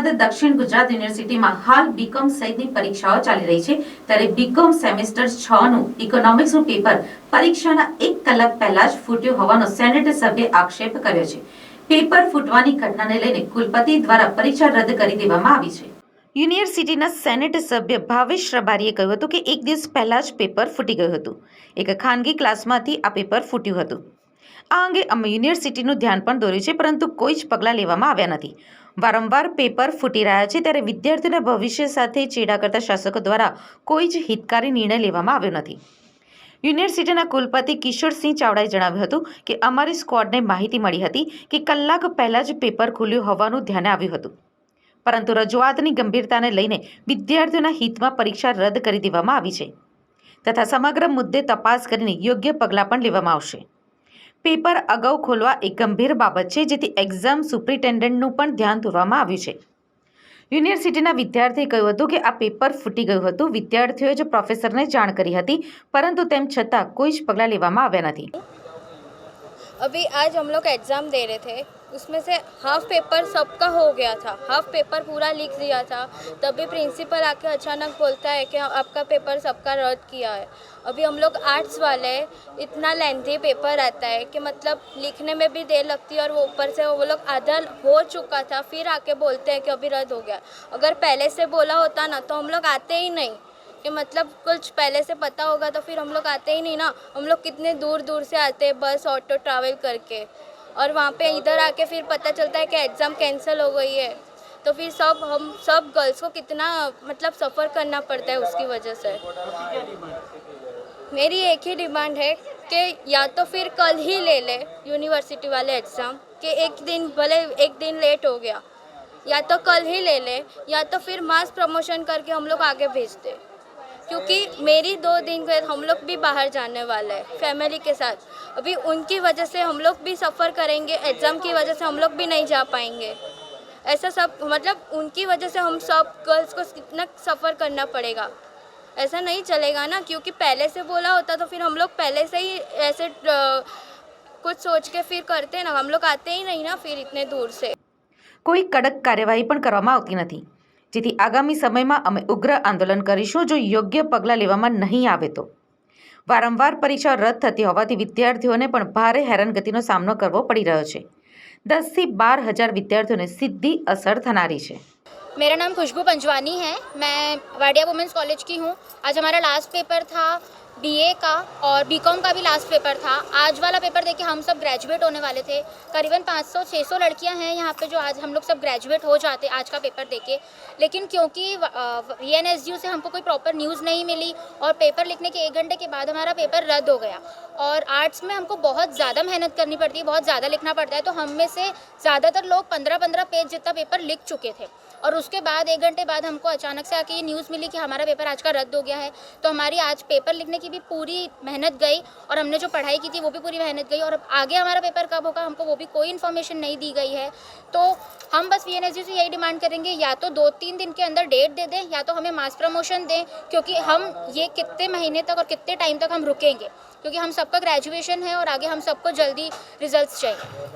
અમદાવાદ દક્ષિણ ગુજરાત યુનિવર્સિટીમાં હાલ બીકોમ સહિતની પરીક્ષાઓ ચાલી રહી છે ત્યારે બીકોમ સેમેસ્ટર 6 નું ઇકોનોમિક્સનું પેપર પરીક્ષાના 1 કલાક પહેલા જ ફૂટ્યું હોવાનો સેનેટ સભ્યે આક્ષેપ કર્યો છે। પેપર ફૂટવાની ઘટનાને લઈને કુલપતિ દ્વારા પરીક્ષા રદ કરી દેવામાં આવી છે। યુનિવર્સિટીના સેનેટ સભ્ય ભાવેશ રબારીએ કહ્યું હતું કે 1 દિવસ પહેલા જ પેપર ફૂટી ગયું હતું। એક ખાનગી ક્લાસમાંથી આ પેપર ફૂટ્યું હતું। આ અંગે અમે યુનિવર્સિટીનું ધ્યાન પણ દોર્યું છે પરંતુ કોઈ જ પગલાં લેવામાં આવ્યા નથી। વારંવાર પેપર ફૂટી રહ્યા છે ત્યારે વિદ્યાર્થીઓના ભવિષ્ય સાથે ચેડા કરતા શાસકો દ્વારા કોઈ જ હિતકારી નિર્ણય લેવામાં આવ્યો નથી। યુનિવર્સિટીના કુલપતિ કિશોરસિંહ ચાવડાએ જણાવ્યું હતું કે અમારી સ્ક્વોડને માહિતી મળી હતી કે કલાક પહેલા જ પેપર ખુલ્યું હોવાનું ધ્યાને આવ્યું હતું પરંતુ રજૂઆતની ગંભીરતાને લઈને વિદ્યાર્થીઓના હિતમાં પરીક્ષા રદ કરી દેવામાં આવી છે તથા સમગ્ર મુદ્દે તપાસ કરીને યોગ્ય પગલાં પણ લેવામાં આવશે। પેપર અગાઉ ખોલવા એક ગંભીર બાબત છે જેથી એક્ઝામ સુપ્રિન્ટેન્ડન્ટનું પણ ધ્યાન દોરવામાં આવ્યું છે। યુનિવર્સિટીના વિદ્યાર્થીએ કહ્યું હતું કે આ પેપર ફૂટી ગયું હતું। વિદ્યાર્થીઓએ જ પ્રોફેસરને જાણ કરી હતી પરંતુ તેમ છતાં કોઈ જ પગલાં લેવામાં આવ્યા નથી। अभी आज हम लोग एग्ज़ाम दे रहे थे, उसमें से हाफ पेपर सबका हो गया था, हाफ पेपर पूरा लिख दिया था। तभी प्रिंसिपल आके अचानक बोलता है कि आपका पेपर सबका रद्द किया है। अभी हम लोग आर्ट्स वाले हैं, इतना लेंथी पेपर आता है कि मतलब लिखने में भी देर लगती है और वो ऊपर से वो लोग आधा हो चुका था फिर आके बोलते हैं कि अभी रद्द हो गया। अगर पहले से बोला होता ना तो हम लोग आते ही नहीं कि मतलब कुछ पहले से पता होगा तो फिर हम लोग आते ही नहीं ना। हम लोग कितने दूर दूर से आते हैं बस ऑटो ट्रैवल करके और वहाँ पे इधर आके फिर पता चलता है कि एग्ज़ाम कैंसिल हो गई है तो फिर हम सब गर्ल्स को कितना मतलब सफ़र करना पड़ता है उसकी वजह से। मेरी एक ही डिमांड है कि या तो फिर कल ही ले ले यूनिवर्सिटी वाले एग्ज़ाम कि एक दिन भले एक दिन लेट हो गया या तो कल ही ले ले या तो फिर मास प्रमोशन करके हम लोग आगे भेज दे क्योंकि मेरी 2 दिन के हम लोग भी बाहर जाने वाले हैं फैमिली के साथ। अभी उनकी वजह से हम लोग भी सफ़र करेंगे, एग्ज़ाम की वजह से हम लोग भी नहीं जा पाएंगे। ऐसा सब मतलब उनकी वजह से हम सब गर्ल्स को कितना सफ़र करना पड़ेगा, ऐसा नहीं चलेगा ना। क्योंकि पहले से बोला होता तो फिर हम लोग पहले से ही ऐसे कुछ सोच के फिर करते ना, हम लोग आते ही नहीं ना फिर इतने दूर से। કોઈ કડક કાર્યવાહી પણ કરવામાં આવતી નથી જેથી આગામી સમયમાં અમે ઉગ્ર આંદોલન કરીશું જો યોગ્ય પગલાં લેવામાં નહીં આવે તો। વારંવાર પરીક્ષા રદ થતી હોવાથી વિદ્યાર્થીઓને પણ ભારે હેરાનગતિનો સામનો કરવો પડી રહ્યો છે। 10 થી 12 હજાર વિદ્યાર્થીઓને સીધી અસર થનારી છે। मेरा नाम खुशबू पंजवानी है, मैं वाडिया वुमेंस कॉलेज की हूँ। आज हमारा लास्ट पेपर था बीए का और बीकॉम का भी लास्ट पेपर था। आज वाला पेपर देके हम सब ग्रेजुएट होने वाले थे। करीबन 500-600 लड़कियां हैं यहाँ पे जो आज हम लोग सब ग्रेजुएट हो जाते आज का पेपर देके, लेकिन क्योंकि VNSU से हमको कोई प्रॉपर न्यूज़ नहीं मिली और पेपर लिखने के 1 घंटे के बाद हमारा पेपर रद्द हो गया। और आर्ट्स में हमको बहुत ज़्यादा मेहनत करनी पड़ती है, बहुत ज़्यादा लिखना पड़ता है, तो हम में से ज़्यादातर लोग 15-15 पेज जितना पेपर लिख चुके थे और उसके बाद 1 घंटे बाद हमको अचानक से आके ये न्यूज़ मिली कि हमारा पेपर आज का रद्द हो गया है। तो हमारी आज पेपर लिखने की भी पूरी मेहनत गई और हमने जो पढ़ाई की थी वो भी पूरी मेहनत गई और अब आगे हमारा पेपर कब होगा हमको वो भी कोई इन्फॉर्मेशन नहीं दी गई है। तो हम बस VNSU से यही डिमांड करेंगे या तो 2-3 दिन के अंदर डेट दे दें या तो हमें मास प्रमोशन दें, क्योंकि हम ये कितने महीने तक और कितने टाइम तक हम रुकेंगे, क्योंकि हम सबका ग्रेजुएशन है और आगे हम सबको जल्दी रिजल्ट्स चाहिए।